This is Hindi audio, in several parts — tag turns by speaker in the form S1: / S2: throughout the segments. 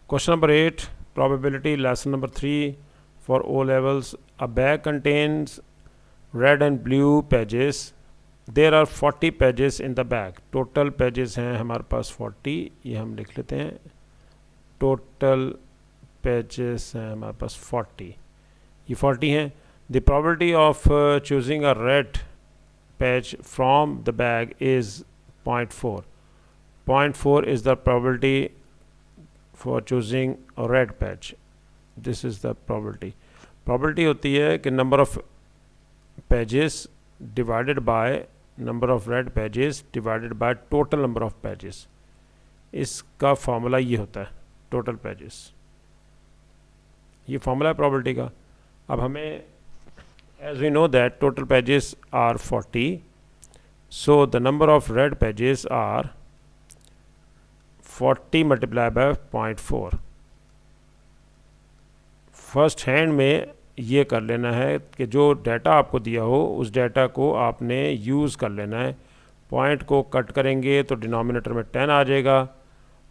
S1: Question number 8, probability, lesson number 3 for O levels. A bag contains red and blue pages. There are 40 pages in the bag. Total pages हैं हमारे पास 40, ये हम लिख लेते हैं. Total pages हैं हमारे पास 40, ये 40 हैं. The probability of choosing a red page from the bag is 0.4. 0.4 is the probability for choosing a red page. This is the probability. Probability होती है कि number of pages divided by number of red pages divided by total number of pages. इसका फॉर्मूला ये होता है, टोटल पेजेस. ये फॉर्मूला है प्रॉबिलिटी का. अब हमें as we know that total pages are 40, so the number of red pages are 40 multiplied by 0.4. First hand में ये कर लेना है कि जो डाटा आपको दिया हो उस डाटा को आपने यूज़ कर लेना है. पॉइंट को कट करेंगे तो डिनोमिनेटर में 10 आ जाएगा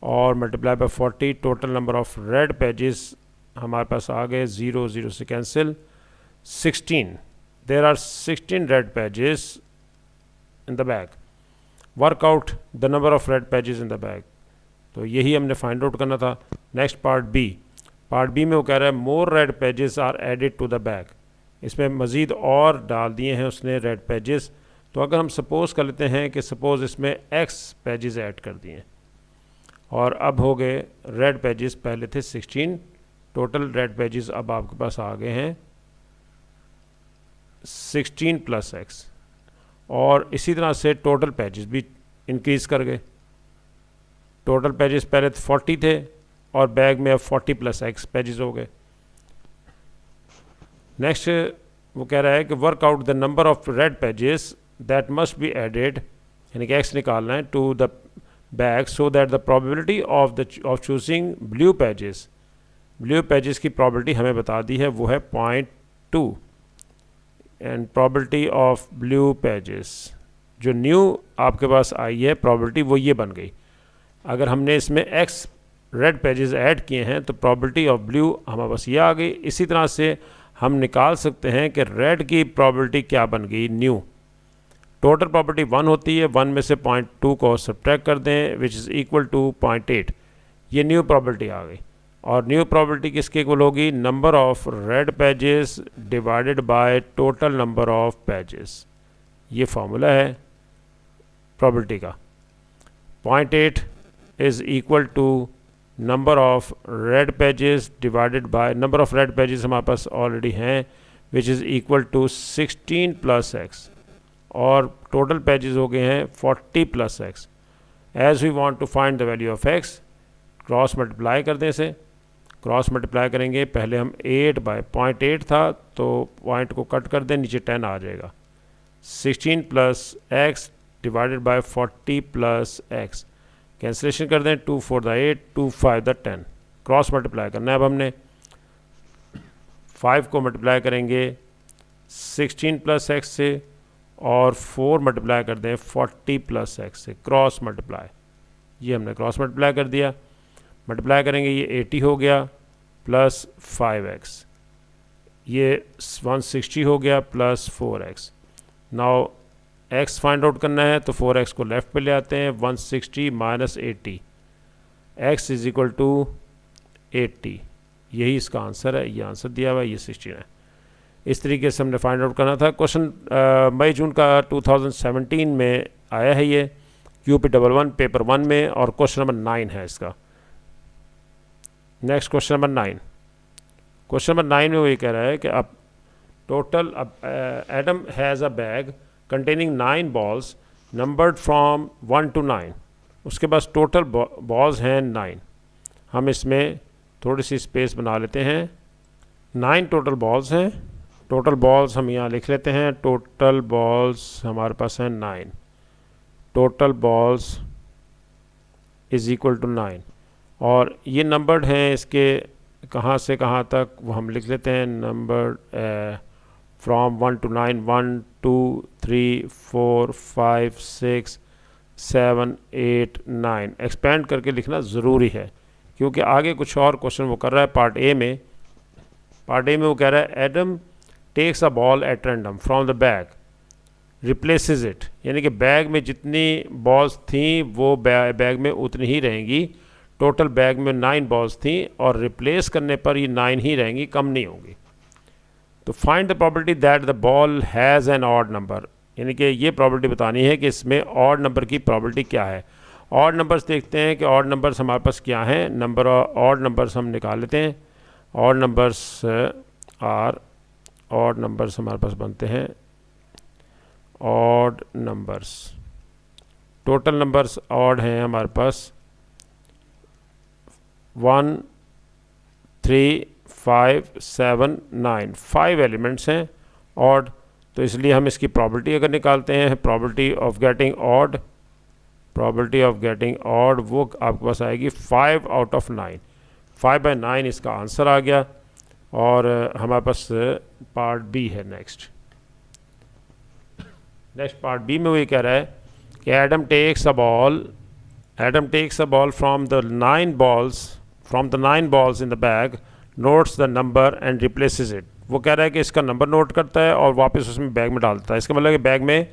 S1: और multiply by 40. Total number of red pages हमारे पास आ गए, 0 0 से cancel. 16. There are 16 red pages in the bag. Work out the number of red pages in the bag. तो यही हमने फाइंड आउट करना था. Next part B. Part B में वो कह रहा है more red pages are added to the bag. इसमें मज़ीद और डाल दिए हैं उसने रेड पेजेस. तो अगर हम सपोज़ कर लेते हैं कि सपोज़ इसमें एक्स पेजेस ऐड कर दिए और अब हो गए रेड पेजेस, पहले थे 16, टोटल रेड पेजेस अब आपके पास आ गए हैं 16 प्लस एक्स. और इसी तरह से टोटल पेजेस भी इंक्रीज़ कर गए. टोटल पेजेस पहले 40 थे और बैग में अब 40 प्लस एक्स पेजेस हो गए. नेक्स्ट वो कह रहा है कि work out the number of red pages that must be added, यानी कि एक्स निकालना है, to the bag so that the probability of choosing blue pages. Blue pages की प्रोबेबिलिटी हमें बता दी है, वो है 0.2. And probability of blue pages जो न्यू आपके पास आई है प्रोबेबिलिटी, वो ये बन गई. अगर हमने इसमें एक्स रेड पेजेस ऐड किए हैं तो प्रोबेबिलिटी ऑफ ब्लू हमारे पास ये आ गई. इसी तरह से हम निकाल सकते हैं कि रेड की प्रोबेबिलिटी क्या बन गई, न्यू. टोटल प्रोबेबिलिटी 1 होती है, 1 में से 0.2 को सब्ट्रैक्ट कर दें विच इज़ इक्वल टू 0.8. ये न्यू प्रोबेबिलिटी आ गई. और न्यू प्रोबेबिलिटी किसके इक्वल होगी, number of red pages divided by total number of pages. ये फार्मूला है प्रोबेबिलिटी का. 0.8 is equal to number of red pages divided by number of red pages हमारे पास ऑलरेडी हैं which is equal to 16 plus x. और टोटल पेजेस हो गए हैं 40 plus x. As we want to find the value of x, cross multiply कर दें. इसे क्रॉस मल्टीप्लाई करेंगे, पहले हम 8 बाय 0.8 था तो पॉइंट को कट कर दें, नीचे 10 आ जाएगा. 16 plus x divided by 40 plus x. Cancellation कर दें, 2 4 द 8, 2 5 द 10. क्रॉस मल्टीप्लाई करना है. अब हमने 5 को मल्टीप्लाई करेंगे 16 प्लस एक्स से और 4 मल्टीप्लाई कर दें 40 प्लस एक्स से. क्रॉस मल्टीप्लाई, ये हमने क्रॉस मल्टीप्लाई कर दिया. मल्टीप्लाई करेंगे, ये 80 हो गया प्लस 5x, ये 160 हो गया plus 4x. Now x find out करना है तो 4x को लेफ़्ट पे ले आते हैं. 160 minus 80, x is equal to 80. यही इसका आंसर है. ये आंसर दिया हुआ है, ये 16 है. इस तरीके से हमने फाइंड आउट करना था. क्वेश्चन मई जून का 2017 में आया है ये QP11 पेपर 1 में और क्वेश्चन नंबर 9 है इसका. Next question number 9. Question number 9 में वो ये कह रहा है कि अब total Adam has a bag containing 9 balls numbered from 1 to 9. उसके पास टोटल बॉल्स हैं 9. हम इसमें थोड़ी सी स्पेस बना लेते हैं. 9 टोटल बॉल्स हैं. टोटल बॉल्स हम यहाँ लिख लेते हैं. टोटल बॉल्स हमारे पास हैं 9. Total balls is equal to 9. और ये नंबर्ड हैं, इसके कहाँ से कहाँ तक वो हम लिख लेते हैं. Number from 1 to 9, 1 2 3 4 5 6 7 8 9. एक्सपेंड करके लिखना ज़रूरी है क्योंकि आगे कुछ और क्वेश्चन वो कर रहा है पार्ट ए में वो कह रहा है Adam takes a ball at random from the bag replaces it, यानी कि बैग में जितनी बॉल्स थी वो बैग में उतनी ही रहेंगी। टोटल बैग में 9 बॉल्स थी और रिप्लेस करने पर ये 9 ही रहेंगी, कम नहीं होंगी। तो find the property that the ball has an odd number, यानी कि ये प्रॉपर्टी बतानी है कि इसमें ऑड नंबर की प्रॉपर्टी क्या है। ऑड नंबर्स देखते हैं कि ऑड नंबर्स हमारे पास क्या हैं। नंबर ऑड नंबर्स हम निकाल लेते हैं। ऑड नंबर्स हमारे पास बनते हैं odd numbers. Total numbers odd हैं हमारे पास 1 3 5 7 9, 5 एलिमेंट्स हैं ऑड। तो इसलिए हम इसकी प्रॉपर्टी अगर निकालते हैं, प्रॉपर्टी ऑफ गेटिंग ऑड, वो आपके पास आएगी 5 आउट ऑफ 9, 5/9 इसका आंसर आ गया। और हमारे पास पार्ट बी है। नेक्स्ट पार्ट बी में वो ये कह रहा है कि Adam takes a ball from the 9 balls in the bag, notes the number and replaces it. वो कह रहा है कि इसका नंबर नोट करता है और वापस उसमें बैग में डालता है। इसका मतलब कि बैग में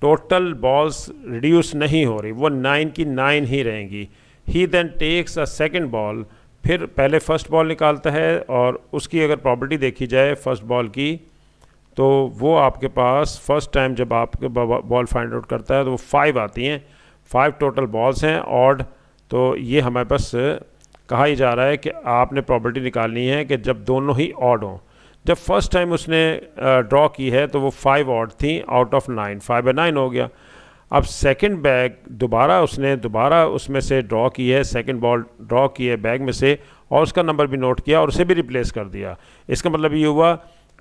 S1: टोटल बॉल्स रिड्यूस नहीं हो रही, वो 9 की 9 ही रहेंगी। He then takes a second ball, फिर पहले फर्स्ट बॉल निकालता है और उसकी अगर प्रॉपर्टी देखी जाए फर्स्ट बॉल की, तो वो आपके पास फर्स्ट टाइम जब आपके बॉल फाइंड आउट करता है तो वो 5 आती हैं। 5 टोटल बॉल्स हैं ऑड। तो ये हमारे पास कहा ही जा रहा है कि आपने प्रॉपर्टी निकालनी है कि जब दोनों ही ऑड हों। जब फर्स्ट टाइम उसने ड्रॉ की है तो वो 5 ऑड थी आउट ऑफ 9, 5/9 हो गया। अब सेकंड बैग दोबारा उसमें से ड्रॉ की है, सेकंड बॉल ड्रॉ की है बैग में से और उसका नंबर भी नोट किया और उसे भी रिप्लेस कर दिया। इसका मतलब ये हुआ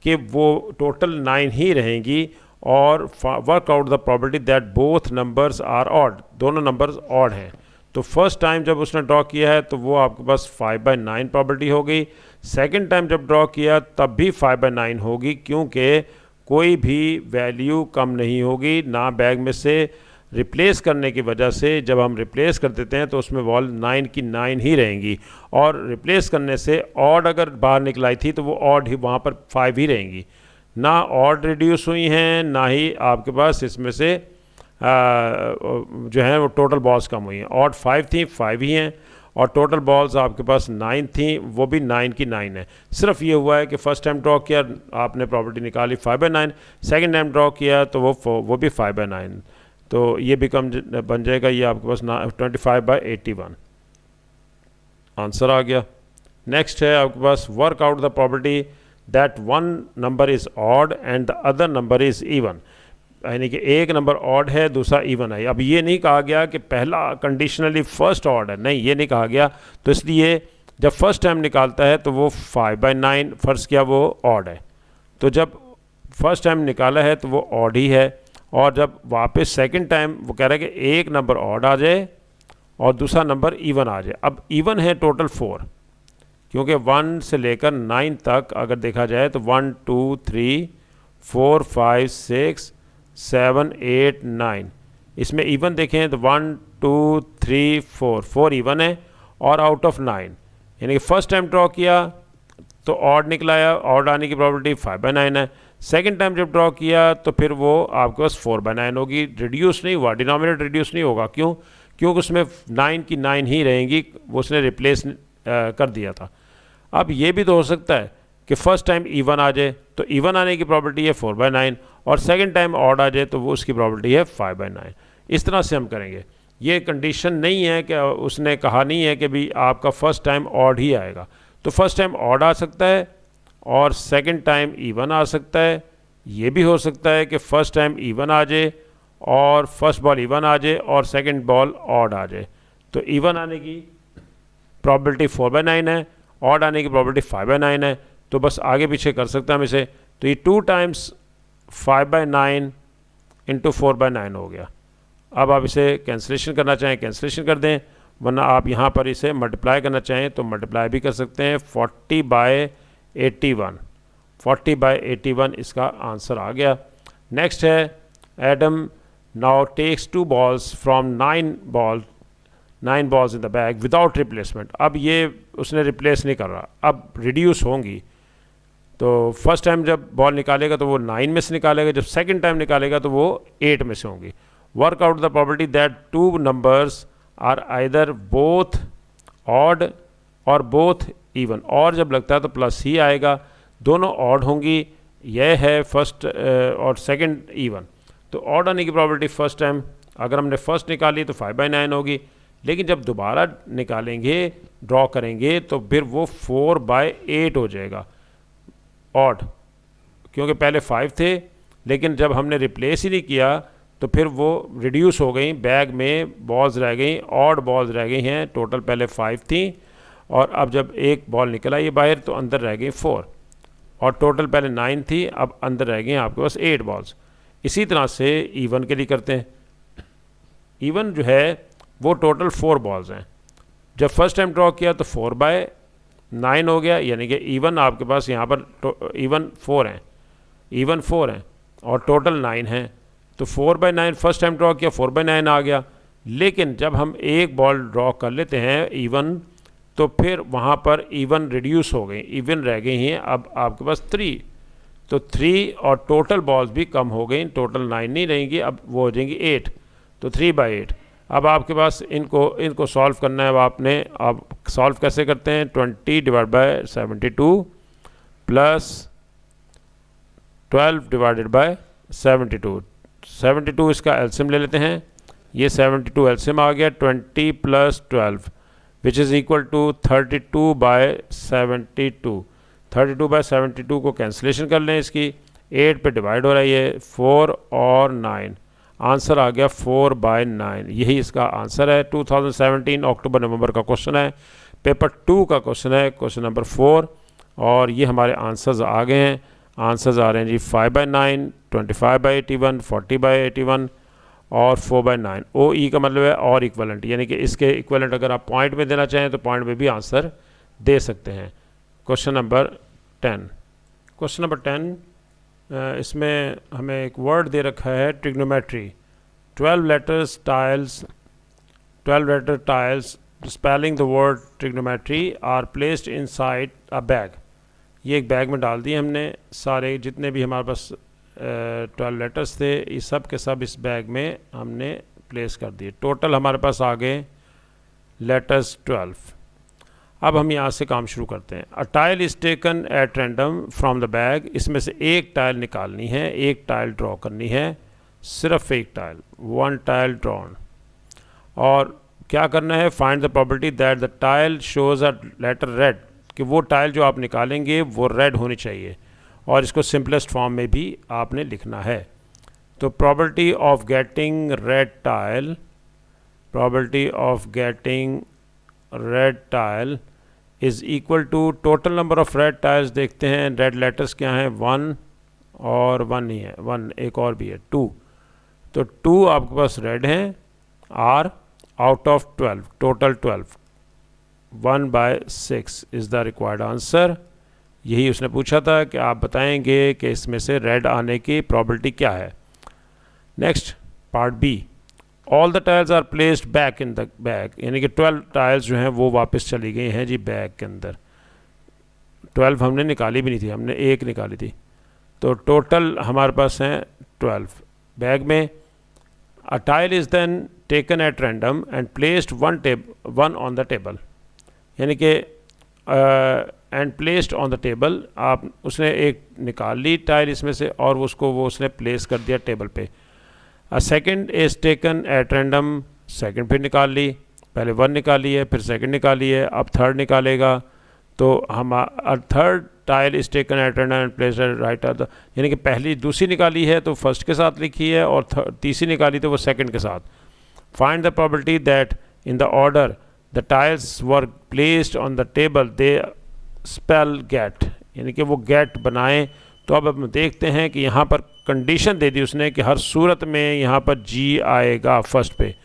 S1: कि वो टोटल 9 ही रहेंगी। और work out the property that both numbers are odd, दोनों नंबर्स ऑड हैं। तो फर्स्ट टाइम जब उसने ड्रॉ किया है तो वो आपके पास 5/9 प्रॉपर्टी हो गई। सेकेंड टाइम जब ड्रॉ किया तब भी 5/9 होगी, क्योंकि कोई भी वैल्यू कम नहीं होगी ना बैग में से रिप्लेस करने की वजह से। जब हम रिप्लेस कर देते हैं तो उसमें बॉल 9 की 9 ही रहेंगी और रिप्लेस करने से ऑड अगर बाहर निकलाई थी तो वो ऑड ही वहाँ पर 5 ही रहेंगी। ना ऑड रिड्यूस हुई हैं ना ही आपके पास इसमें से जो है वो टोटल बॉल्स कम हुई हैं। ऑड 5 थी, 5 ही हैं और टोटल बॉल्स आपके पास 9 थी, वो भी 9 की 9 है। सिर्फ ये हुआ है कि फर्स्ट टाइम ड्रॉ किया आपने प्रॉपर्टी निकाली 5/9, सेकेंड टाइम ड्रॉ किया तो वो भी 5/9। तो ये बन जाएगा ये आपके पास 25/81 आंसर आ गया। नेक्स्ट है आपके पास work out the property that one number is odd and the other number is even, यानी कि एक नंबर ऑड है दूसरा इवन है। अब ये नहीं कहा गया कि पहला कंडीशनली फर्स्ट ऑड है, नहीं ये नहीं कहा गया। तो इसलिए जब फर्स्ट टाइम निकालता है तो वो 5/9 फर्स्ट किया वो ऑड है, तो जब फर्स्ट टाइम निकाला है तो वो ऑड ही है। और जब वापस सेकंड टाइम वो कह रहा है कि एक नंबर ऑड आ जाए और दूसरा नंबर इवन आ जाए। अब इवन है टोटल 4, क्योंकि 1 से लेकर 9 तक अगर देखा जाए तो 1 2 3 4 5 6 7 8 9, इसमें इवन देखें तो 1 2 3 4 इवन है और आउट ऑफ 9, यानी कि फर्स्ट टाइम ड्रॉ किया तो ऑड निकलाया, ऑड आने की प्रॉपर्टी 5/9 है। सेकंड टाइम जब ड्रॉ किया तो फिर वो आपके पास 4/9 होगी, रिड्यूस नहीं हुआ, डिनोमिनेटर रिड्यूस नहीं होगा। क्यों? क्योंकि उसमें 9 की 9 ही रहेंगी, वो उसने रिप्लेस कर दिया था। अब ये भी तो हो सकता है कि फर्स्ट टाइम इवन आ जाए तो इवन आने की प्रॉपर्टी है 4/9 और सेकंड टाइम ऑड आ जाए तो वो उसकी प्रॉपर्टी है 5/9। इस तरह से हम करेंगे। ये कंडीशन नहीं है कि उसने कहा नहीं है कि भी आपका फर्स्ट टाइम ऑड ही आएगा। तो फर्स्ट टाइम ऑड आ सकता है और सेकंड टाइम इवन आ सकता है। ये भी हो सकता है कि फर्स्ट टाइम इवन आ जाए और फर्स्ट बॉल इवन आ जाए और सेकंड बॉल ऑड आ जाए। तो इवन आने की प्रॉबिलिटी 4/9 है, ऑड आने की प्रॉबिलिटी 5/9 है। तो बस आगे पीछे कर सकते हैं हम इसे। तो ये 2 टाइम्स 5/9 इंटू 4/9 हो गया। अब आप इसे कैंसिलेशन करना चाहें कैंसिलेशन कर दें, वरना आप यहाँ पर इसे मल्टीप्लाई करना चाहें तो मल्टीप्लाई भी कर सकते हैं। 40/81 40/81 इसका आंसर आ गया। नेक्स्ट है Adam now takes 2 balls from 9 ball 9 balls in the bag without replacement. अब ये उसने रिप्लेस नहीं कर रहा, अब रिड्यूस होंगी। तो फर्स्ट टाइम जब बॉल निकालेगा तो वो 9 में से निकालेगा, जब सेकंड टाइम निकालेगा तो वो 8 में से होंगी। Work out the property that two numbers are either both odd और बोथ इवन। और जब लगता है तो प्लस ही आएगा, दोनों ऑड होंगी, यह है फर्स्ट और सेकंड इवन। तो ऑड आने की प्रॉपर्टी फर्स्ट टाइम अगर हमने फर्स्ट निकाली तो 5/9 होगी, लेकिन जब दोबारा निकालेंगे ड्रॉ करेंगे तो फिर वो 4/8 हो जाएगा ऑड, क्योंकि पहले 5 थे लेकिन जब हमने रिप्लेस ही नहीं किया तो फिर वो रिड्यूस हो गई, बैग में बॉल्स रह गई, ऑड बॉल्स रह गई हैं। टोटल पहले 5 थी और अब जब एक बॉल निकला ये बाहर तो अंदर रह गई 4, और टोटल पहले 9 थी, अब अंदर रह गई आपके पास 8 बॉल्स। इसी तरह से इवन के लिए करते हैं। इवन जो है वो टोटल 4 बॉल्स हैं, जब फर्स्ट टाइम ड्रॉ किया तो 4/9 हो गया, यानी कि इवन आपके पास यहाँ पर इवन 4 हैं, इवन 4 हैं और टोटल 9 हैं। तो 4/9 फर्स्ट टाइम ड्रॉ किया 4/9 आ गया, लेकिन जब हम एक बॉल ड्रॉ कर लेते हैं इवन तो फिर वहाँ पर इवन रिड्यूस हो गई, इवन रह गई हैं अब आपके पास 3, तो 3 और टोटल बॉल्स भी कम हो गई, टोटल 9 नहीं रहेंगी, अब वो हो जाएंगी 8, तो 3/8। अब आपके पास इनको सॉल्व करना है। अब आपने आप सॉल्व कैसे करते हैं, 20/72 प्लस 12/72, 72 इसका एलसीएम ले लेते हैं, ये 72 एलसीएम आ गया, 20 + 12 विच इज़ इक्वल टू 32/72। 32/72 को कैंसिलेशन कर लें, इसकी 8 पे डिवाइड हो रहा है ये 4 और 9, आंसर आ गया 4/9। यही इसका आंसर है। 2017 अक्टूबर नवंबर का क्वेश्चन है, पेपर 2 का क्वेश्चन है, क्वेश्चन नंबर 4, और ये हमारे आंसर्स आ गए हैं। आंसर्स आ रहे हैं जी 5/9, 25/81, 40/81 और 4/9। OE का मतलब है और इक्वलेंट, यानी कि इसके इक्वलेंट अगर आप पॉइंट में देना चाहें तो पॉइंट में भी आंसर दे सकते हैं। क्वेश्चन नंबर 10, क्वेश्चन नंबर 10 इसमें हमें एक वर्ड दे रखा है trigonometry. 12 letter tiles spelling the word trigonometry are placed inside a bag। ये एक बैग में डाल दिए हमने, सारे जितने भी हमारे पास 12 लेटर्स थे ये सब के सब इस बैग में हमने प्लेस कर दिए। टोटल हमारे पास आ गए लेटर्स 12। अब हम यहाँ से काम शुरू करते हैं। A tile is taken at random from the bag. इसमें से एक टाइल निकालनी है, एक टाइल ड्रॉ करनी है, सिर्फ एक टाइल, 1 टाइल ड्रॉन। और क्या करना है, find the property that the tile shows a letter red, कि वो टाइल जो आप निकालेंगे वो रेड होनी चाहिए, और इसको सिंपलेस्ट फॉर्म में भी आपने लिखना है। तो property of getting red tile, property of getting red tile is equal to total number of red tiles. देखते हैं रेड लेटर्स क्या हैं, 1 और 1 ही है, 1 एक और भी है 2, तो 2 आपके पास रेड हैं, are out of 12, total 12, 1/6 is the required answer. यही उसने पूछा था कि आप बताएंगे कि इसमें से रेड आने की प्रॉपर्टी क्या है। Next part B, all the tiles are placed back in the bag, यानी कि 12 टाइल्स जो हैं वो वापस चली गई हैं जी बैग के अंदर। 12 हमने निकाली भी नहीं थी, हमने एक निकाली थी, तो टोटल हमारे पास हैं 12 बैग में। A tile is then taken at random and placed one on the table, यानी कि and placed on the table, आप उसने एक निकाल ली टाइल इसमें से और उसको वो उसने प्लेस कर दिया टेबल पे। A second is taken at random, second फिर निकाल ली, पहले 1 निकाली है फिर सेकंड निकाली है, अब थर्ड निकालेगा, तो हम third tile is taken at random and placed right of the, यानी कि पहली दूसरी निकाली है तो फर्स्ट के साथ लिखी है, और तीसरी निकाली तो वो सेकंड के साथ। Find the property that in the order the tiles were placed on the table they spell get, यानी कि वो गेट बनाएं। तो अब हम देखते हैं कि यहाँ पर कंडीशन दे दी उसने कि हर सूरत में यहाँ पर जी आएगा फर्स्ट पे,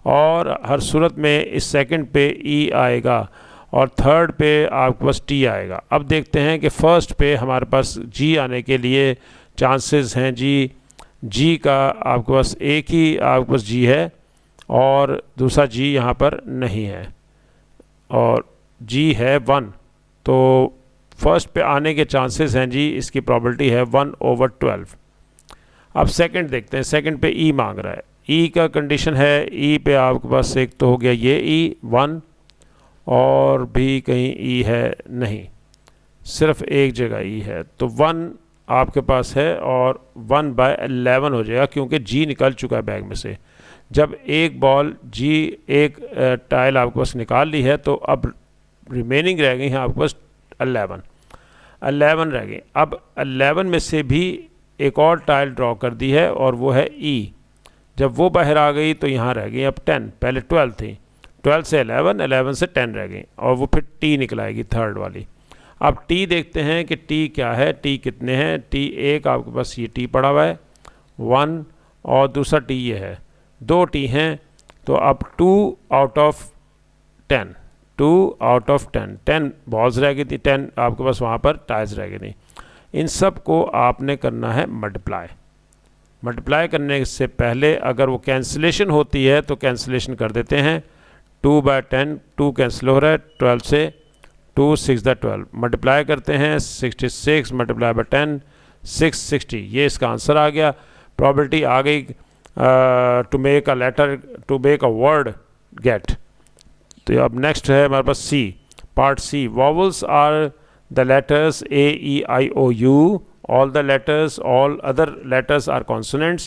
S1: और हर सूरत में इस सेकंड पे ई आएगा, और थर्ड पे आपके पास टी आएगा। अब देखते हैं कि फर्स्ट पे हमारे पास जी आने के लिए चांसेस हैं जी का आपके पास एक ही आपके पास जी है, और दूसरा जी यहाँ पर नहीं है और जी है 1, तो फर्स्ट पे आने के चांसेस हैं जी, इसकी प्रॉबिलिटी है 1/12। अब सेकंड देखते हैं, सेकंड पे ई मांग रहा है, ई का कंडीशन है, ई पे आपके पास एक तो हो गया ये ई 1 और भी कहीं ई है नहीं, सिर्फ एक जगह ई है, तो 1 आपके पास है और 1/11 हो जाएगा क्योंकि जी निकल चुका है बैग में से। जब एक बॉल जी एक टाइल आपके पास निकाल ली है तो अब रिमेनिंग रह गई हैं आपके पास 11 रह गई। अब 11 में से भी एक और टाइल ड्रॉ कर दी है और वो है ई। जब वो बाहर आ गई तो यहाँ रह गई अब 10, पहले 12 थी, 12 से 11 से 10 रह गई और वो फिर टी निकल आएगी थर्ड वाली। अब टी देखते हैं कि टी क्या है, टी कितने हैं, टी एक आपके पास ये टी पड़ा हुआ है 1 और दूसरा टी ये है, 2 टी हैं, तो अब 2 आउट ऑफ 10, 10 बॉल्स रह गई थी, 10 आपके पास वहाँ पर टाइल्स रह गई थी। इन सब को आपने करना है मल्टीप्लाई करने से पहले अगर वो कैंसिलेशन होती है तो कैंसिलेशन कर देते हैं, 2/10 2 कैंसिल हो रहा है, 12 से 2 6 12 मल्टीप्लाई करते हैं, 66 मल्टीप्लाई बाय 10 660, ये इसका आंसर आ गया। प्रॉबिलिटी आ गई to make a letter, to make a word get. तो अब नेक्स्ट है हमारे पास C, part C, vowels are the letters A, E, I, O, U, all the letters, all other letters are consonants,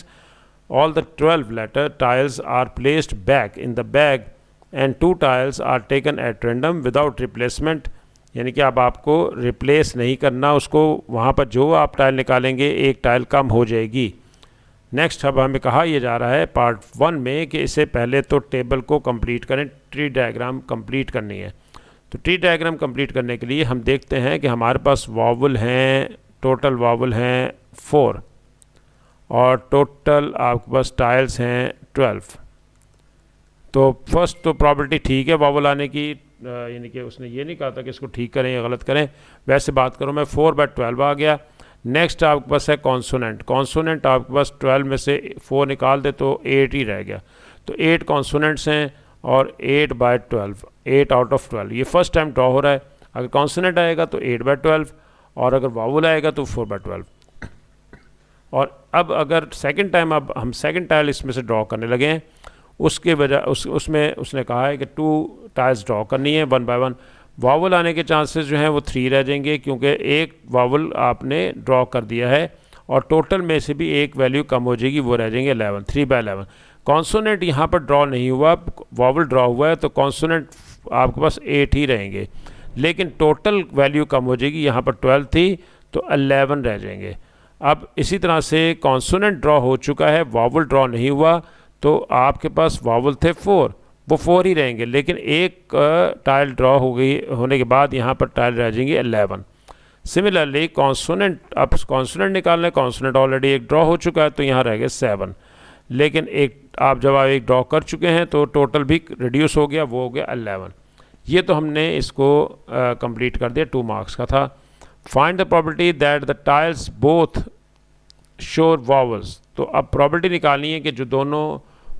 S1: all the 12 letter tiles are placed back in the bag and 2 tiles are taken at random without replacement, यानी कि अब आपको रिप्लेस नहीं करना उसको, वहाँ पर जो आप टाइल निकालेंगे एक टाइल कम हो जाएगी। नेक्स्ट अब हमें कहा यह जा रहा है पार्ट 1 में कि इससे पहले तो टेबल को कंप्लीट करें, ट्री डायग्राम कंप्लीट करनी है। तो ट्री डायग्राम कंप्लीट करने के लिए हम देखते हैं कि हमारे पास वॉवल हैं, टोटल वॉवल हैं 4 और टोटल आपके पास टाइल्स हैं 12। तो फर्स्ट तो प्रॉबिलिटी ठीक है वॉवल आने की, यानी कि उसने ये नहीं कहा था कि इसको ठीक करें या गलत करें, वैसे बात करूँ मैं 4/12 आ गया। नेक्स्ट आपके पास है कॉन्सोनेंट आपके पास 12 में से 4 निकाल दे तो 8 ही रह गया, तो 8 कॉन्सोनेंट्स हैं और 8/12, 8 आउट ऑफ 12, ये फर्स्ट टाइम ड्रॉ हो रहा है। अगर कॉन्सोनेंट आएगा तो 8/12 और अगर वावल आएगा तो 4/12। और अब अगर सेकंड टाइम अब हम सेकंड टाइल इसमें से ड्रॉ करने लगे हैं, उसके वजह उसमें उसने कहा है कि 2 टाइल्स ड्रॉ करनी है 1 बाय 1। वावल आने के चांसेस जो हैं वो 3 रह जाएंगे क्योंकि एक वावल आपने ड्रॉ कर दिया है और टोटल में से भी एक वैल्यू कम हो जाएगी, वो रह जाएंगे 11, 3/11। कॉन्सोनेंट यहाँ पर ड्रॉ नहीं हुआ, वावल ड्रॉ हुआ है, तो कॉन्सोनेंट आपके पास 8 ही रहेंगे, लेकिन टोटल वैल्यू कम हो जाएगी, यहाँ पर 12 थी तो 11 रह जाएंगे। अब इसी तरह से कॉन्सोनेंट ड्रॉ हो चुका है, वावल ड्रॉ नहीं हुआ, तो आपके पास वावल थे 4, वो 4 ही रहेंगे, लेकिन एक टाइल ड्रॉ हो गई होने के बाद यहाँ पर टाइल रह जाएंगे 11। सिमिलरली कॉन्सोनेंट, अब कॉन्सोनेंट निकालना है, कॉन्सोनेंट ऑलरेडी एक ड्रॉ हो चुका है तो यहाँ रह गए 7, लेकिन एक आप जब आप एक ड्रॉ कर चुके हैं तो टोटल भी रिड्यूस हो गया, वो हो गया 11। ये तो हमने इसको कंप्लीट कर दिया, 2 मार्क्स का था। Find the probability that the tiles both show vowels, तो अब प्रॉबिलिटी निकालनी है कि जो दोनों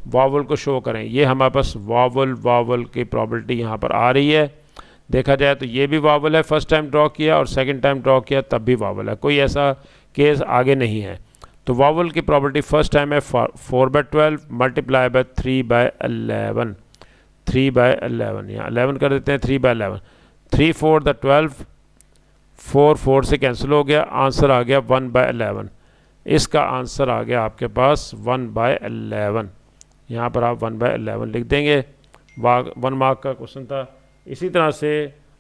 S1: वावल को शो करें। ये हमारे पास वावल की प्रॉबिलिटी यहाँ पर आ रही है, देखा जाए तो ये भी वावल है, फर्स्ट टाइम ड्रॉ किया और सेकंड टाइम ड्रॉ किया तब भी वावल है, कोई ऐसा केस आगे नहीं है। तो वावल की प्रॉबिलिटी फर्स्ट टाइम है 4/12 मल्टीप्लाई बाय 3/11, 3/11, यहाँ 11 कर देते हैं, 3/11, 3 4 द 12, 4 4 से कैंसिल हो गया, आंसर आ गया 1/11। इसका आंसर आ गया आपके पास 1/11, यहाँ पर आप 1/11 लिख देंगे। 1 मार्क का क्वेश्चन था। इसी तरह से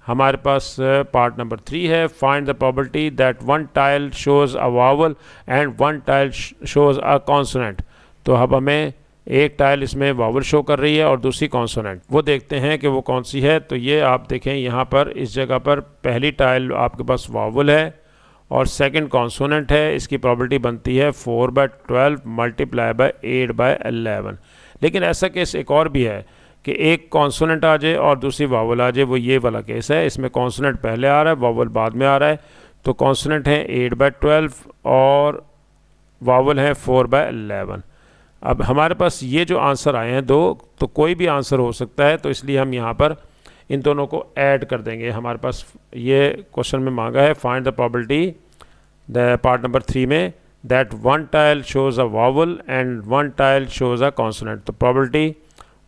S1: हमारे पास पार्ट नंबर 3 है, find the probability that 1 tile shows a vowel and 1 tile shows a consonant. तो अब हमें एक टाइल इसमें वावल शो कर रही है और दूसरी कॉन्सोनेंट, वो देखते हैं कि वो कौन सी है। तो ये आप देखें यहाँ पर इस जगह पर पहली टाइल आपके पास वावल है और सेकंड कॉन्सोनेंट है, इसकी प्रॉबिलिटी बनती है 4/12 मल्टीप्लाई बाय 8/11। लेकिन ऐसा केस एक और भी है कि एक कॉन्सोनेंट आ जाए और दूसरी वावल आ जाए, वो ये वाला केस है। इसमें कॉन्सोनेंट पहले आ रहा है, वावल बाद में आ रहा है। तो कॉन्सोनेंट है 8/12 और वावल है 4/11। अब हमारे पास ये जो आंसर आए हैं दो, तो कोई भी आंसर हो सकता है, तो इसलिए हम यहाँ पर इन दोनों को ऐड कर देंगे। हमारे पास ये क्वेश्चन में मांगा है find the probability, the part number 3 में, that one tile shows a vowel and one tile shows a consonant. तो probability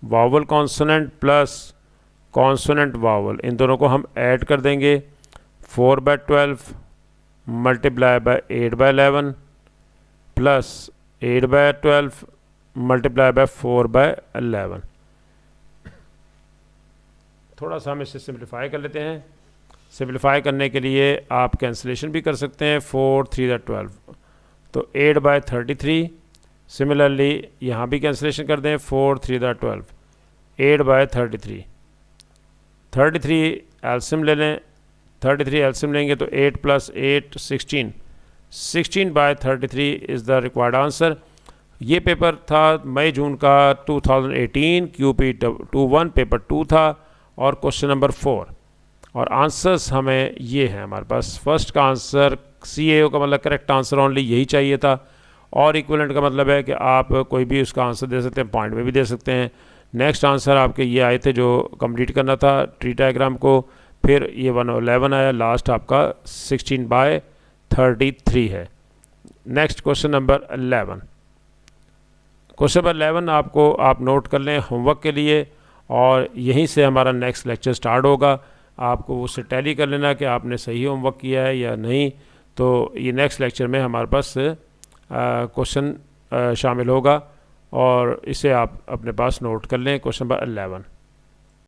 S1: vowel consonant plus consonant vowel, इन दोनों को हम ऐड कर देंगे। 4/12 multiply by 8/11 plus 8/12 multiply by 4/11। थोड़ा सा हम इसे सिंप्लीफाई कर लेते हैं। सिंप्लीफाई करने के लिए आप कैंसिलेशन भी कर सकते हैं। 4 3 12, तो 8/33। सिमिलरली यहाँ भी कैंसिलेशन कर दें। 4 3 12, 8/33। 33 एल्सियम ले लें। 33 एल्सियम लेंगे तो 8 + 8 16। 16/33 इज़ द रिक्वायर्ड आंसर। ये पेपर था मई जून का 2018, QP21 पेपर 2 था और क्वेश्चन नंबर 4। और आंसर्स हमें ये हैं हमारे पास। फर्स्ट का आंसर CAO का मतलब करेक्ट आंसर ओनली यही चाहिए था, और इक्विवेलेंट का मतलब है कि आप कोई भी उसका आंसर दे सकते हैं, पॉइंट में भी दे सकते हैं। नेक्स्ट आंसर आपके ये आए थे जो कंप्लीट करना था ट्री डायग्राम को, फिर ये 111 आया, लास्ट आपका 16/33 है। Next question number 11। Question number 11 आपको आप नोट कर लें होमवर्क के लिए, और यहीं से हमारा नेक्स्ट लेक्चर स्टार्ट होगा। आपको उससे टैली कर लेना कि आपने सही होमवर्क किया है या नहीं। तो ये नेक्स्ट लेक्चर में हमारे पास क्वेश्चन शामिल होगा, और इसे आप अपने पास नोट कर लें। Question number 11।